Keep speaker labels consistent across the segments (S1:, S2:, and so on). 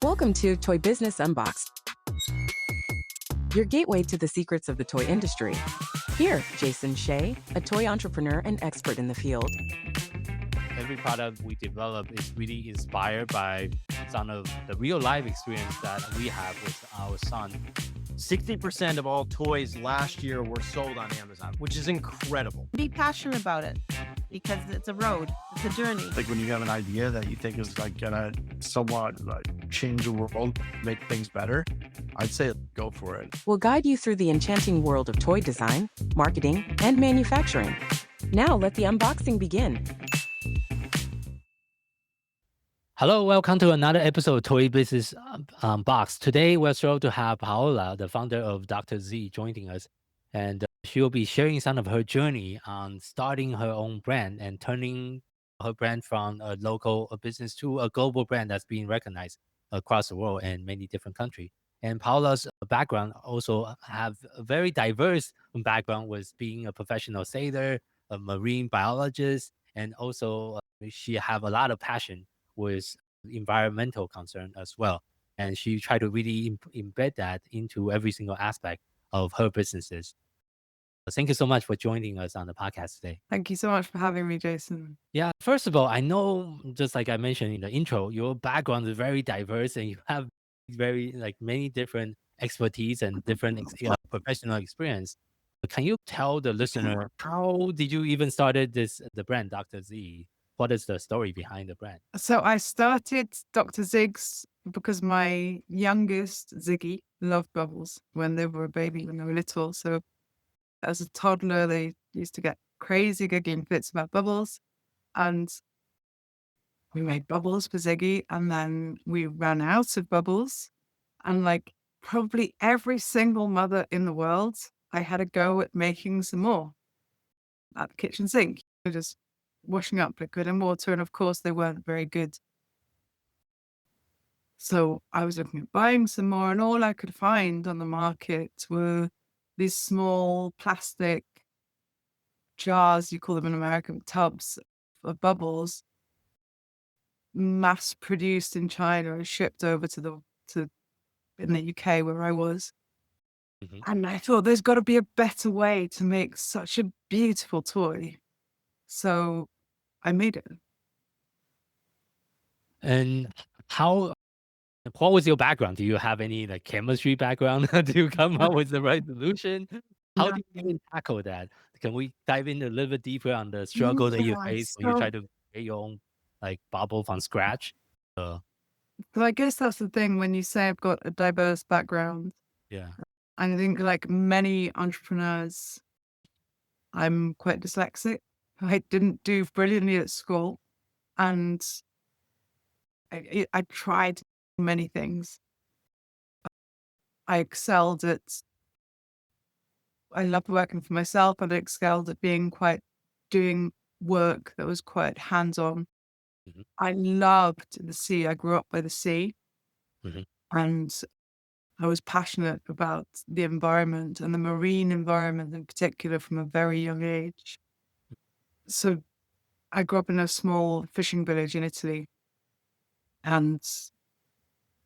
S1: Welcome to Toy Business Unboxed, your gateway to the secrets of the toy industry. Here, Jason Shea, a toy entrepreneur and expert in the field.
S2: Every product we develop is really inspired by some of the real life experience that we have with our son.
S3: 60% of all toys last year were sold on Amazon, which is incredible.
S4: Be passionate about it because it's a road, it's a journey.
S5: Like when you have an idea that you think is like gonna somewhat like change the world, make things better, I'd say go for it.
S1: We'll guide you through the enchanting world of toy design, marketing, and manufacturing. Now let the unboxing begin.
S2: Hello, welcome to another episode of Toy Business Unboxed. Today, we're thrilled to have Paola, the founder of Dr. Z, joining us. And she'll be sharing some of her journey on starting her own brand and turning her brand from a local business to a global brand that's being recognized across the world and many different countries. And Paola's background also have a very diverse background with being a professional sailor, a marine biologist, and also she have a lot of passion with environmental concern as well. And she tried to really embed that into every single aspect of her businesses. Thank you so much for joining us on the podcast today.
S4: Thank you so much for having me, Jason.
S2: Yeah, first of all, I know, just like I mentioned in the intro, your background is very diverse and you have very like many different expertise and different professional experience. Can you tell the listener how did you even started the brand Dr. Z? What is the story behind the brand?
S4: So I started Dr. Zigs because my youngest, Ziggy, loved bubbles when they were a baby, when they were little. So as a toddler, they used to get crazy giggling fits about bubbles. And we made bubbles for Ziggy. And then we ran out of bubbles. And like probably every single mother in the world, I had a go at making some more at the kitchen sink. Just washing up liquid and water. And of course, they weren't very good. So I was looking at buying some more, and all I could find on the market were these small plastic jars, you call them in America, tubs of bubbles, mass produced in China and shipped over in the UK where I was.
S2: Mhm.
S4: And I thought there's got to be a better way to make such a beautiful toy. So I made it.
S2: And what was your background? Do you have any like chemistry background to come up with the right solution? How
S4: No.
S2: do you even tackle that? Can we dive in a little bit deeper on the struggle that you
S4: Yeah,
S2: face when you try to create your own like bubble from scratch? Uh,
S4: so I guess that's the thing when you say I've got a diverse background.
S2: yeah.
S4: I think like many entrepreneurs, I'm quite dyslexic. I didn't do brilliantly at school, and I tried many things. I excelled at, I loved working for myself, and I excelled at doing work that was quite hands-on.
S2: Mhm.
S4: I loved the sea. I grew up by the sea,
S2: Mhm.
S4: and I was passionate about the environment and the marine environment in particular from a very young age. So I grew up in a small fishing village in Italy, and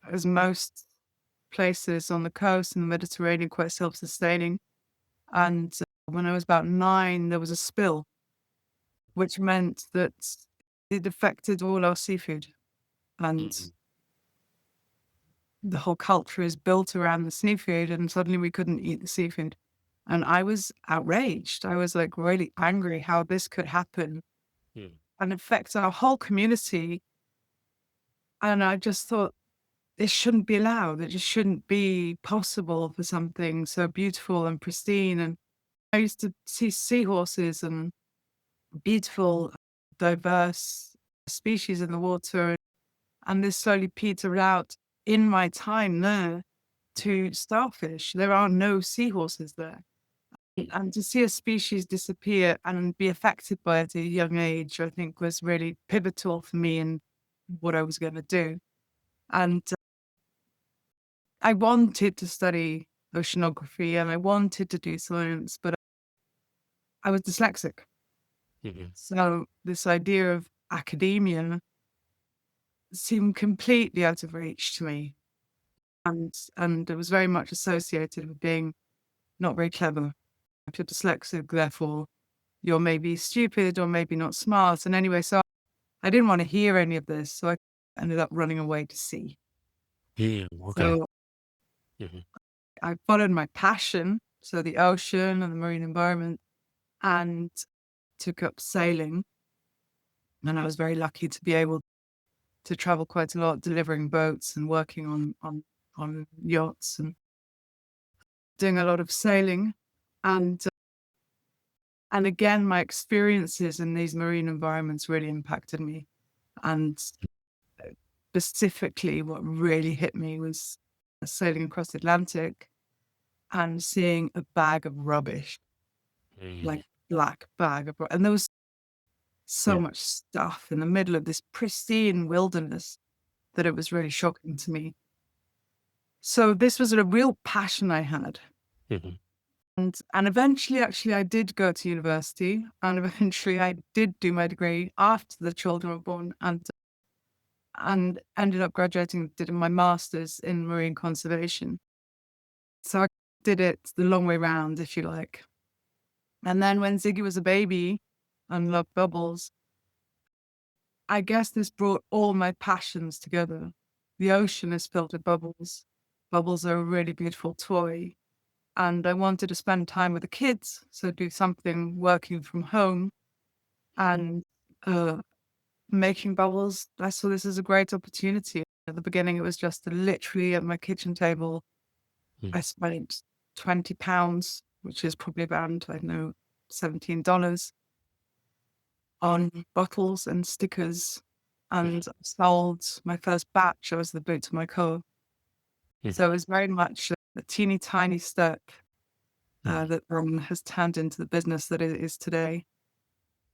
S4: as most places on the coast in the Mediterranean, quite self-sustaining. And when I was about 9, there was a spill, which meant that it affected all our seafood. And
S2: Mhm.
S4: the whole culture is built around the seafood, and suddenly we couldn't eat the seafood. And I was outraged. I was like really angry how this could happen
S2: Mhm.
S4: and affect our whole community. And I just thought, this shouldn't be allowed. It just shouldn't be possible for something so beautiful and pristine. And I used to see seahorses and beautiful, diverse species in the water. And this slowly petered out in my time there to starfish. There are no seahorses there. And to see a species disappear and be affected by it at a young age, I think was really pivotal for me in what I was going to do. And I wanted to study oceanography and I wanted to do science, but I was dyslexic.
S2: Mhm.
S4: So this idea of academia seemed completely out of reach to me. And it was very much associated with being not very clever. If you're dyslexic, therefore you're maybe stupid or maybe not smart. And anyway, so I didn't want to hear any of this. So I ended up running away to sea.
S2: Okay.
S4: So
S2: Mhm.
S4: I followed my passion, so the ocean and the marine environment, and took up sailing. And I was very lucky to be able to travel quite a lot, delivering boats and working on yachts and doing a lot of sailing. And again, my experiences in these marine environments really impacted me. And specifically, what really hit me was sailing across the Atlantic and seeing a bag of rubbish, like black bag of rubbish. And there was so
S2: Yeah.
S4: much stuff in the middle of this pristine wilderness that it was really shocking to me. So this was a real passion I had.
S2: Mhm.
S4: And eventually, actually, I did go to university, and eventually I did do my degree after the children were born, and ended up graduating, did my master's in marine conservation. So I did it the long way round, if you like. And then when Ziggy was a baby and loved bubbles, I guess this brought all my passions together. The ocean is filled with bubbles. Bubbles are a really beautiful toy. And I wanted to spend time with the kids, so do something working from home and making bubbles. I saw this as a great opportunity. At the beginning, it was just literally at my kitchen table. I spent £20, which is probably about, I don't know, $17 on bottles and stickers, and sold my first batch. I was the boot to my car. So it was very much a teeny tiny step that has turned into the business that it is today.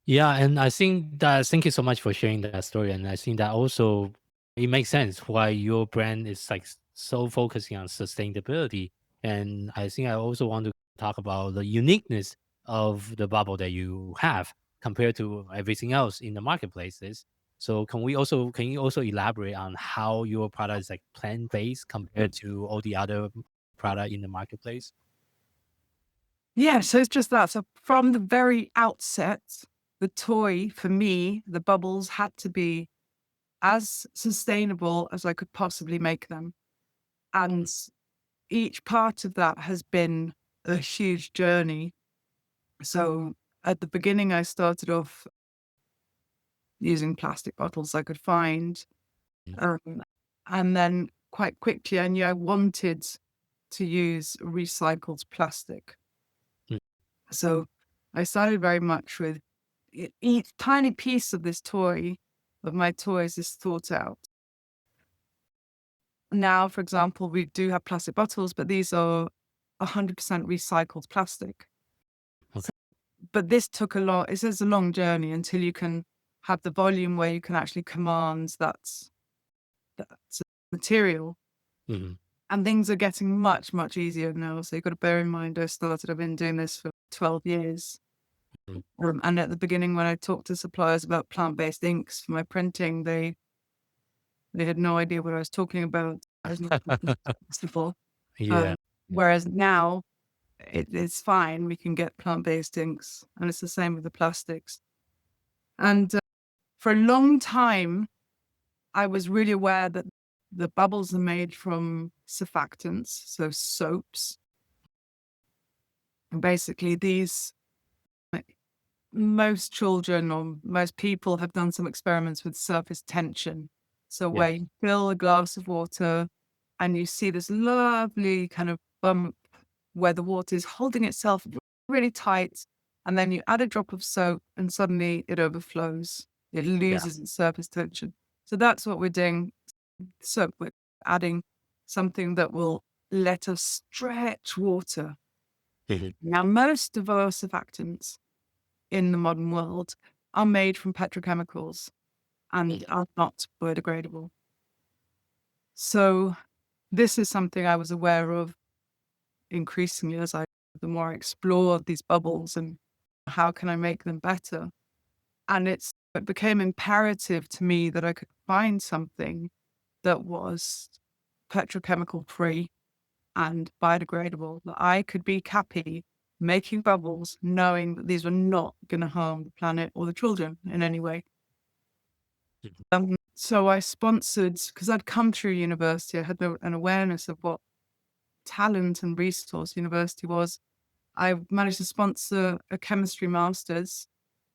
S2: Yeah, and I think that thank you so much for sharing that story. And I think that also it makes sense why your brand is like so focusing on sustainability. And I think I also want to talk about the uniqueness of the bubble that you have compared to everything else in the marketplaces. So can you also elaborate on how your product is like plant based compared to all the other product in the marketplace?
S4: Yeah, so it's just that. So from the very outset, the toy for me, the bubbles had to be as sustainable as I could possibly make them. And each part of that has been a huge journey. So at the beginning, I started off using plastic bottles I could find. Um, and then quite quickly, I knew I wanted to use recycled plastic.
S2: Mm.
S4: So I started very much with each tiny piece of this toy, of my toys, is thought out. Now, for example, we do have plastic bottles, but these are 100% recycled plastic.
S2: Okay.
S4: But this took a lot. It is a long journey until you can have the volume where you can actually command that material.
S2: Mhm.
S4: And things are getting much, much easier now. So you've got to bear in mind, I've been doing this for 12 years.
S2: Mhm.
S4: And at the beginning, when I talked to suppliers about plant-based inks for my printing, they had no idea what I was talking about. I was not possible.
S2: Yeah.
S4: Whereas now it's fine. We can get plant-based inks, and it's the same with the plastics. And for a long time, I was really aware that the bubbles are made from surfactants, so soaps. And basically, most children or most people have done some experiments with surface tension. So
S2: Yeah.
S4: where you fill a glass of water and you see this lovely kind of bump where the water is holding itself really tight, and then you add a drop of soap and suddenly it overflows. It loses its surface tension. So that's what we're doing. Soap, we're adding something that will let us stretch water.
S2: Mhm.
S4: Now, most of our surfactants in the modern world are made from petrochemicals and are not biodegradable. So this is something I was aware of increasingly the more I explored these bubbles and how can I make them better. And it's it became imperative to me that I could find something that was petrochemical free and biodegradable, that I could be happy making bubbles, knowing that these were not going to harm the planet or the children in any way. So I sponsored, because I'd come through university, I had an awareness of what talent and resource university was. I managed to sponsor a chemistry master's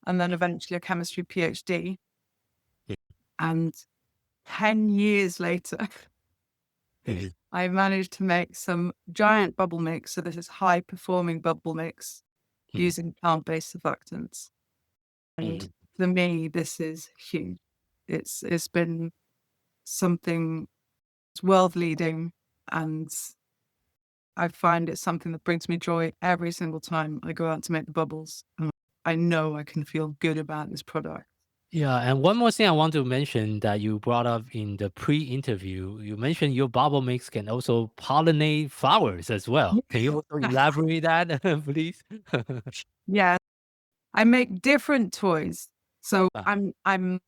S4: and then eventually a chemistry PhD. And 10 years later, I managed to make some giant bubble mix. So this is high performing bubble mix using plant-based surfactants. And for me, this is huge. It's been something world leading, and I find it something that brings me joy every single time I go out to make the bubbles. And I know I can feel good about this product.
S2: Yeah, and one more thing I want to mention that you brought up in the pre-interview, you mentioned your bubble mix can also pollinate flowers as well. Can you also elaborate that, please?
S4: Yeah, I make different toys. So
S2: Ah.
S4: I'm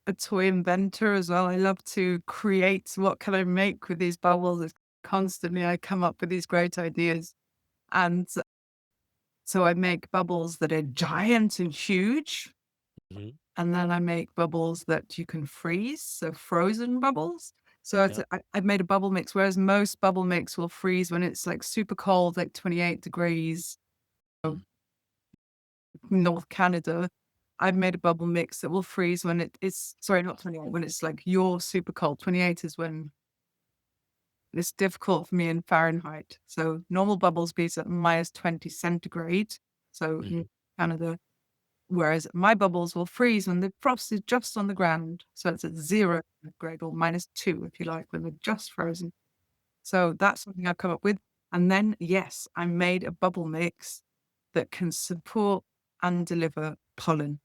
S4: a toy inventor as well. I love to create what can I make with these bubbles. Constantly I come up with these great ideas. And so I make bubbles that are giant and huge.
S2: Mhm.
S4: And then I make bubbles that you can freeze, so frozen bubbles. So I've made a bubble mix, whereas most bubble mix will freeze when it's like super cold, like 28 degrees, North Canada. I've made a bubble mix that will freeze when it's, sorry, not 28, when it's like you're super cold. 28 is when it's difficult for me in Fahrenheit. So normal bubbles be at minus 20 centigrade. So in Canada, whereas my bubbles will freeze when the frost is just on the ground. So it's at 0 grade or -2, if you like, when they're just frozen. So that's something I've come up with. And then, yes, I made a bubble mix that can support and deliver pollen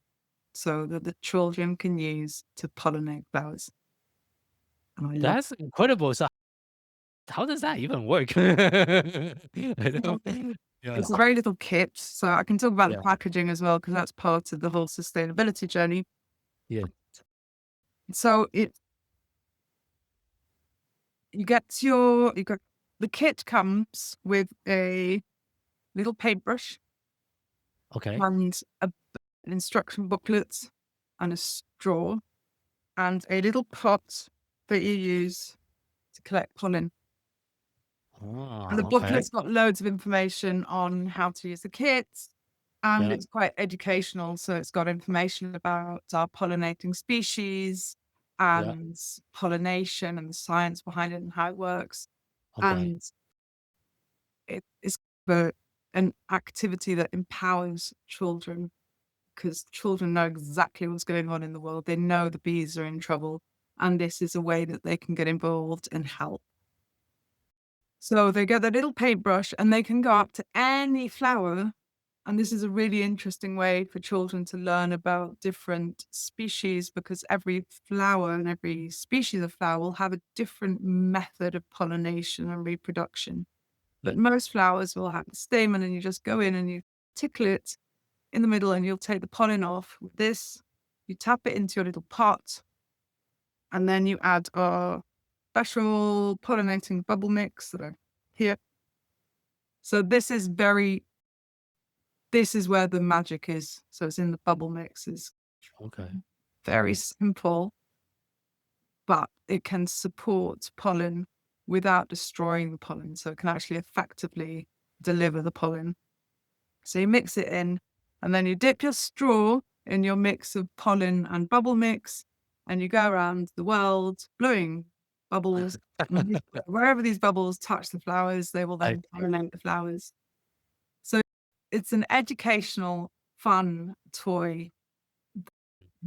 S4: so that the children can use to pollinate flowers. And I love
S2: That's incredible. So how does that even work? I don't- Yeah.
S4: It's a very little kit. So I can talk about
S2: Yeah.
S4: the packaging as well, because that's part of the whole sustainability journey.
S2: Yeah.
S4: So you got the kit comes with a little paintbrush
S2: Okay.
S4: and an instruction booklet and a straw and a little pot that you use to collect pollen. And the
S2: Oh, okay.
S4: booklet's got loads of information on how to use the kit, and
S2: Yeah.
S4: it's quite educational. So it's got information about our pollinating species
S2: Yeah.
S4: and pollination and the science behind it and how it works.
S2: Okay.
S4: And it's an activity that empowers children, because children know exactly what's going on in the world. They know the bees are in trouble, and this is a way that they can get involved and help. So they get their little paintbrush and they can go up to any flower. And this is a really interesting way for children to learn about different species, because every flower and every species of flower will have a different method of pollination and reproduction. But most flowers will have a stamen, and you just go in and you tickle it in the middle and you'll take the pollen off. With this, you tap it into your little pot, and then you add a special pollinating bubble mix that are here. So this is where the magic is. So it's in the bubble mix. It's
S2: Okay.
S4: very simple, but it can support pollen without destroying the pollen. So it can actually effectively deliver the pollen. So you mix it in, and then you dip your straw in your mix of pollen and bubble mix, and you go around the world blowing bubbles. And wherever these bubbles touch the flowers, they will then pollinate the flowers. So it's an educational, fun toy.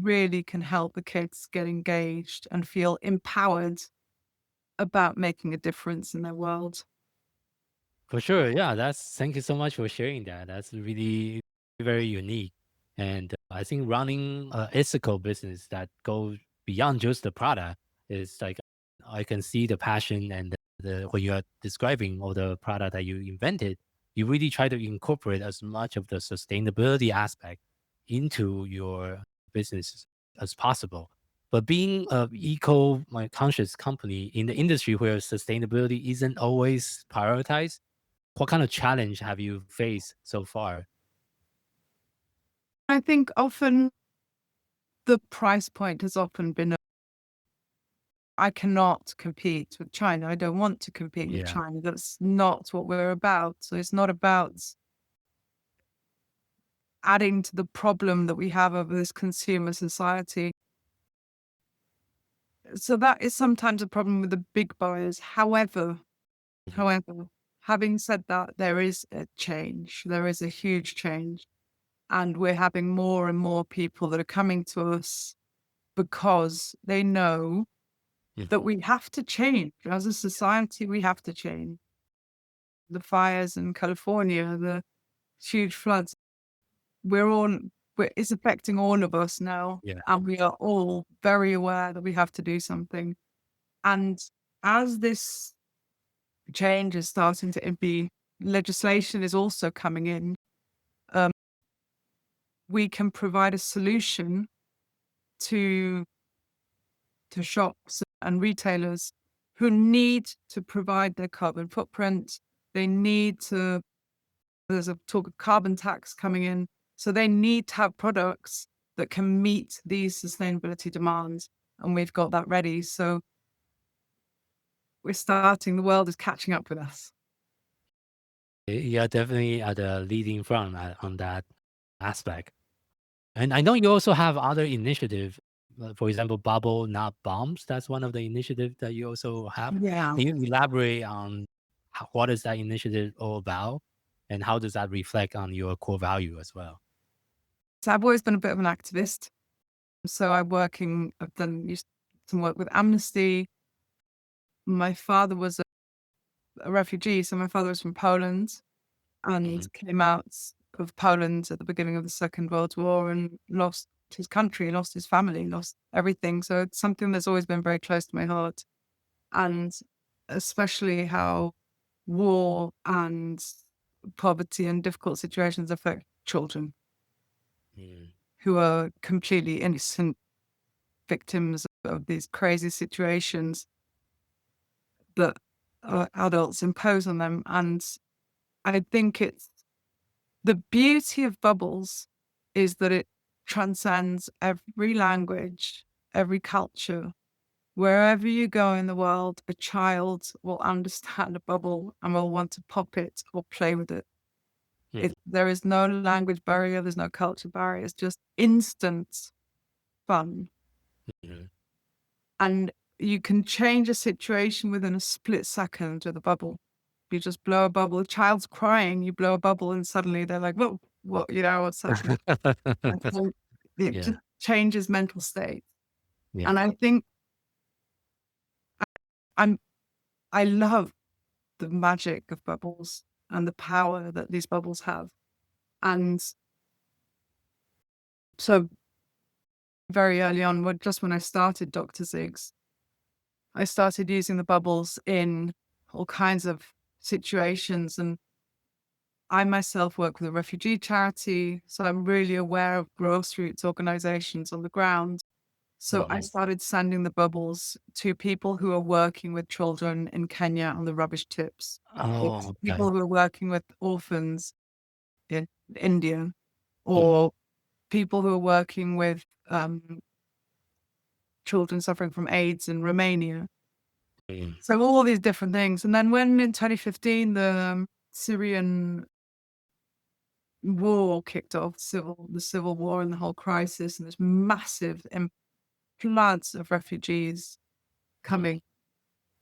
S4: Really can help the kids get engaged and feel empowered about making a difference in their world.
S2: For sure. Yeah. Thank you so much for sharing that. That's really very unique. And I think running an ethical business that goes beyond just the product is like, I can see the passion and when you are describing all the product that you invented, you really try to incorporate as much of the sustainability aspect into your business as possible. But being a conscious company in the industry where sustainability isn't always prioritized, what kind of challenge have you faced so far?
S4: I think often the price point has often been, I cannot compete with China. I don't want to compete with
S2: Yeah.
S4: China. That's not what we're about. So it's not about adding to the problem that we have of this consumer society. So that is sometimes a problem with the big buyers. However, having said that, there is a change. There is a huge change. And we're having more and more people that are coming to us because they know that we have to change. As a society, we have to change. The fires in California, the huge floods, it's affecting all of us now.
S2: Yeah.
S4: And we are all very aware that we have to do something. And as this change is starting to be, legislation is also coming in. We can provide a solution to shops and retailers who need to provide their carbon footprint. They need to, there's a talk of carbon tax coming in. So they need to have products that can meet these sustainability demands. And we've got that ready. So the world is catching up with us.
S2: You're definitely at the leading front on that aspect. And I know you also have other initiative, for example, bubble not bombs. That's one of the initiatives that you also have.
S4: Yeah.
S2: Can you elaborate on what is that initiative all about, and how does that reflect on your core value as well?
S4: So I've always been a bit of an activist. So I've done some work with Amnesty. My father was a refugee. So my father was from Poland and came out of Poland at the beginning of the Second World War and lost his country, lost his family, lost everything. So it's something that's always been very close to my heart. And especially how war and poverty and difficult situations affect children who are completely innocent victims of these crazy situations that adults impose on them. And I think it's the beauty of bubbles is that it transcends every language, every culture. Wherever you go in the world, a child will understand a bubble and will want to pop it or play with it. There is no language barrier, there's no culture barrier. It's just instant fun. And you can change a situation within a split second with a bubble. You just blow a bubble. A child's crying, you blow a bubble, and suddenly they're like, "Whoa, what?" What's happening? And so it
S2: Yeah.
S4: just changes mental state.
S2: Yeah.
S4: And I think I love the magic of bubbles and the power that these bubbles have. And so very early on, just when I started Dr. Zigs, I started using the bubbles in all kinds of situations. And I myself work with a refugee charity, so I'm really aware of grassroots organizations on the ground. So I started sending the bubbles to people who are working with children in Kenya on the rubbish tips. It's
S2: Oh,
S4: people
S2: okay.
S4: who are working with orphans in India, or people who are working with children suffering from AIDS in Romania. So all these different things. And then when in 2015, the Syrian war kicked off, the civil war and the whole crisis, and this massive floods of refugees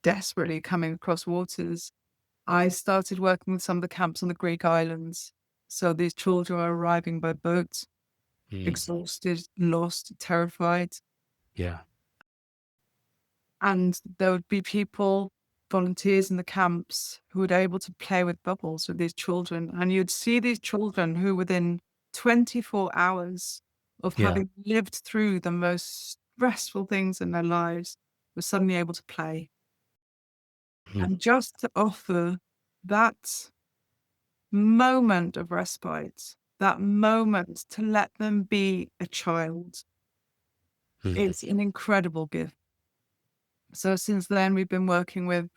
S4: desperately coming across waters, I started working with some of the camps on the Greek islands. So these children are arriving by boat, exhausted, lost, terrified.
S2: Yeah.
S4: And there would be volunteers in the camps who were able to play with bubbles with these children. And you'd see these children who within 24 hours of
S2: Yeah.
S4: having lived through the most stressful things in their lives were suddenly able to play. And just to offer that moment of respite, that moment to let them be a child
S2: Mhm.
S4: It's an incredible gift. So since then, we've been working with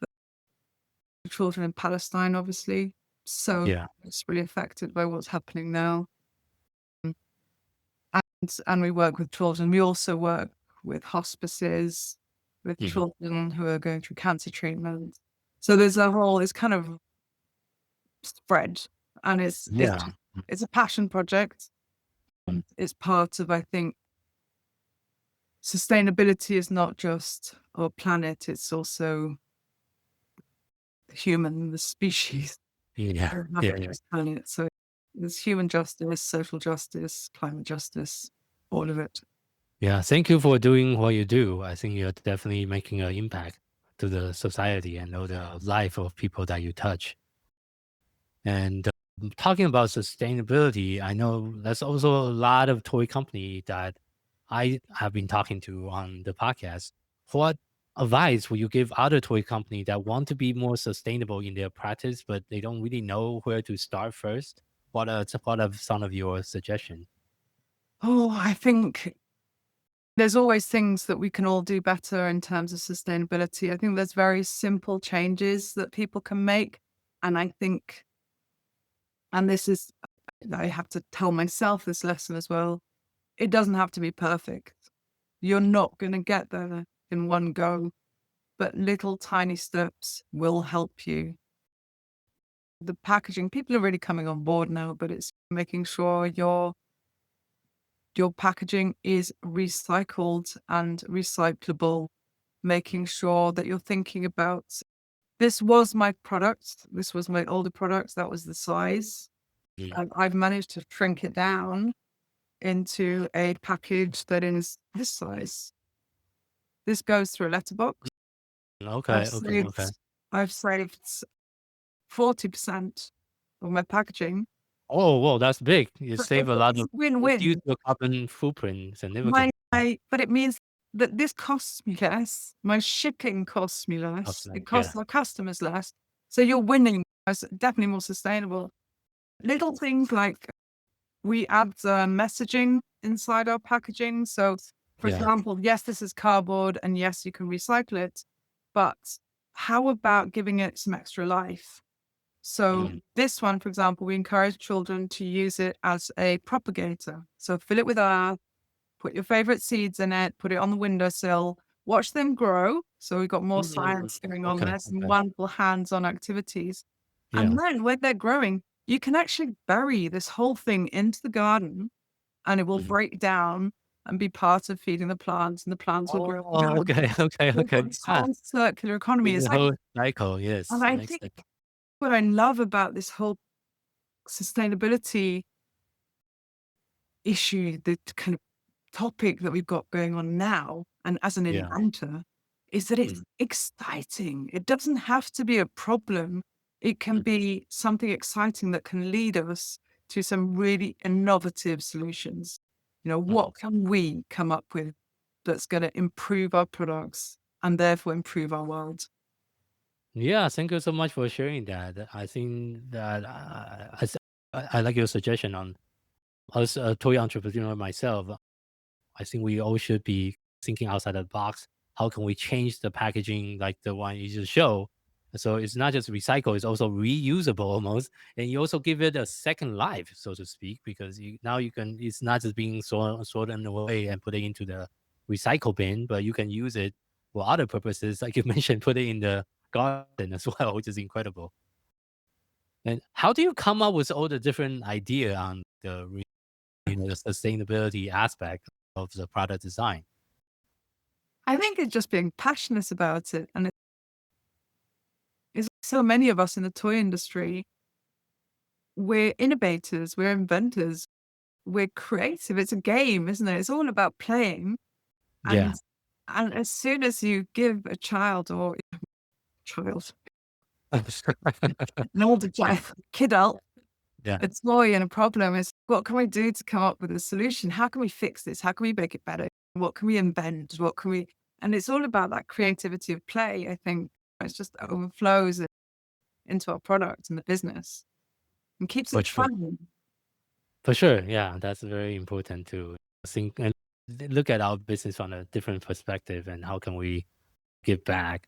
S4: children in Palestine, obviously. So
S2: Yeah.
S4: it's really affected by what's happening now. And we work with children. We also work with hospices, with
S2: Mhm.
S4: children who are going through cancer treatment. So there's a whole, it's kind of spread, and
S2: Yeah.
S4: it's a passion project. It's part of, I think, sustainability is not just our planet, it's also the human, the species.
S2: Yeah.
S4: Or not
S2: Yeah. Yeah.
S4: just planet. So there's human justice, social justice, climate justice, all of it.
S2: Yeah. Thank you for doing what you do. I think you're definitely making an impact to the society and all the life of people that you touch. And talking about sustainability, I know there's also a lot of toy company that I have been talking to on the podcast. What advice would you give other toy company that want to be more sustainable in their practice, but they don't really know where to start first? What are some of your suggestions?
S4: Oh, I think there's always things that we can all do better in terms of sustainability. I think there's very simple changes that people can make. And I think, and this is, I have to tell myself this lesson as well. It doesn't have to be perfect. You're not going to get there in one go, but little tiny steps will help you. The packaging, people are really coming on board now, but it's making sure your packaging is recycled and recyclable, making sure that you're thinking about, this was my product, this was my older product, that was the size.
S2: Mm.
S4: And I've managed to shrink it down into a package that is this size. This goes through a letterbox.
S2: Okay, okay, okay.
S4: I've saved 40% of my packaging.
S2: Oh, whoa, that's big. You
S4: But
S2: save a lot
S4: it's
S2: of,
S4: a win-win.
S2: reduce your carbon footprint
S4: My,
S2: significantly.
S4: but it means that this costs me less. My shipping costs me less. It
S2: Yeah.
S4: costs our customers less. So you're winning. It's definitely more sustainable. Little things like we add messaging inside our packaging. So, for
S2: Yeah.
S4: example, yes, this is cardboard, and yes, you can recycle it. But how about giving it some extra life? So
S2: Mm.
S4: this one, for example, we encourage children to use it as a propagator. So fill it with earth, put your favorite seeds in it, put it on the windowsill, watch them grow. So we've got more science going on
S2: Okay,
S4: there, some
S2: okay.
S4: wonderful hands-on activities.
S2: Yeah.
S4: And then when they're growing, you can actually bury this whole thing into the garden, and it will
S2: Mhm.
S4: break down and be part of feeding the plants, and the plants will grow.
S2: Oh, okay, okay,
S4: We've
S2: okay.
S4: got this
S2: Yeah.
S4: whole circular economy.
S2: The
S4: It's like,
S2: whole cycle,
S4: and
S2: yes,
S4: I
S2: makes
S4: think
S2: sense.
S4: what I love about this whole sustainability issue, the kind of topic that we've got going on now, and as an
S2: Yeah.
S4: inventor, is that it's
S2: Mm.
S4: exciting. It doesn't have to be a problem. It can
S2: Mm.
S4: be something exciting that can lead us to some really innovative solutions. You know,
S2: Mm.
S4: what can we come up with that's going to improve our products and therefore improve our world?
S2: Yeah, thank you so much for sharing that. I think that I like your suggestion on, as a toy entrepreneur myself. I think we all should be thinking outside the box. How can we change the packaging like the one you just show? So it's not just recycle, it's also reusable almost. And you also give it a second life, so to speak, because now you can, it's not just being sorted away and put it into the recycle bin, but you can use it for other purposes. Like you mentioned, put it in the garden as well, which is incredible. And how do you come up with all the different idea on the the sustainability aspect of the product design?
S4: I think it's just being passionate about it. And it's so many of us in the toy industry, we're innovators, we're inventors, we're creative. It's a game, isn't it? It's all about playing.
S2: Yeah.
S4: And as soon as you give a child, an older child, kidult,
S2: Yeah.
S4: a toy and a problem, is what can we do to come up with a solution? How can we fix this? How can we make it better? What can we invent? What can we? And it's all about that creativity of play. I think it's just overflows into our product and the business and keeps
S2: For
S4: it
S2: sure.
S4: fun.
S2: For sure. Yeah. That's very important to think. And look at our business from a different perspective and how can we give back.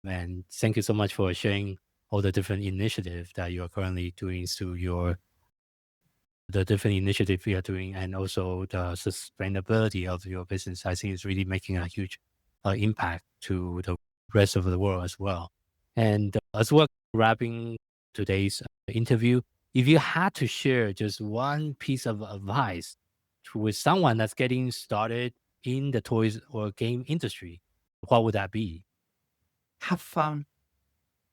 S2: And thank you so much for sharing all the different initiatives that you are currently doing through the different initiatives you are doing, and also the sustainability of your business. I think it's really making a huge impact to the rest of the world as well. And as well, wrapping today's interview, if you had to share just one piece of advice with someone that's getting started in the toys or game industry, what would that be?
S4: Have fun.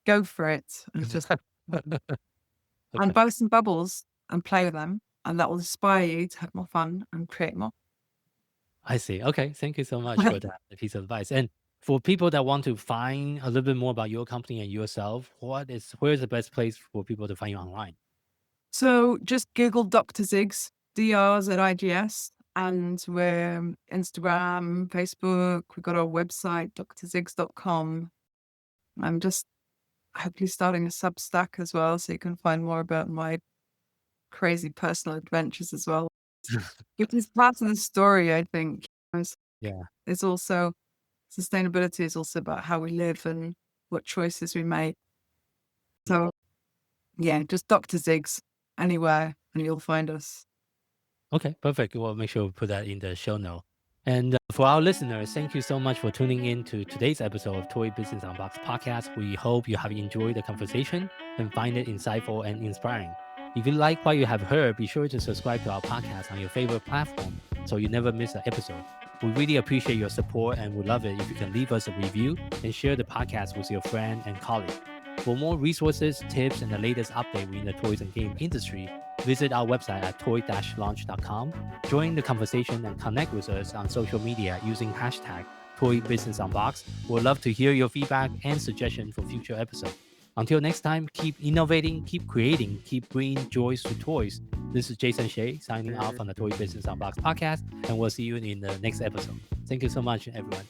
S4: Go for it and just and
S2: Okay.
S4: buy some bubbles and play with them, and that will inspire you to have more fun and create more.
S2: I see. Okay. Thank you so much for that piece of advice. And for people that want to find a little bit more about your company and yourself, where's the best place for people to find you online?
S4: So just Google Dr. Zigs, DRZIGS, and we're Instagram, Facebook. We've got our website, drzigs.com. I'm just hopefully starting a Substack as well, so you can find more about my crazy personal adventures as well. It is part of the story, I think.
S2: Yeah.
S4: It's also sustainability is also about how we live and what choices we make. So yeah, just Dr. Zigs anywhere and you'll find us.
S2: Okay, perfect. We'll make sure we put that in the show note. And for our listeners, thank you so much for tuning in to today's episode of Toy Business Unboxed podcast. We hope you have enjoyed the conversation and find it insightful and inspiring. If you like what you have heard, be sure to subscribe to our podcast on your favorite platform so you never miss an episode. We really appreciate your support and would love it if you can leave us a review and share the podcast with your friend and colleague. For more resources, tips, and the latest update in the toys and game industry, visit our website at toy-launch.com. Join the conversation and connect with us on social media using hashtag Toy Business Unboxed. We'd love to hear your feedback and suggestions for future episodes. Until next time, keep innovating, keep creating, keep bringing joys to toys. This is Jason Shea signing off on the Toy Business Unboxed podcast, and we'll see you in the next episode. Thank you so much, everyone.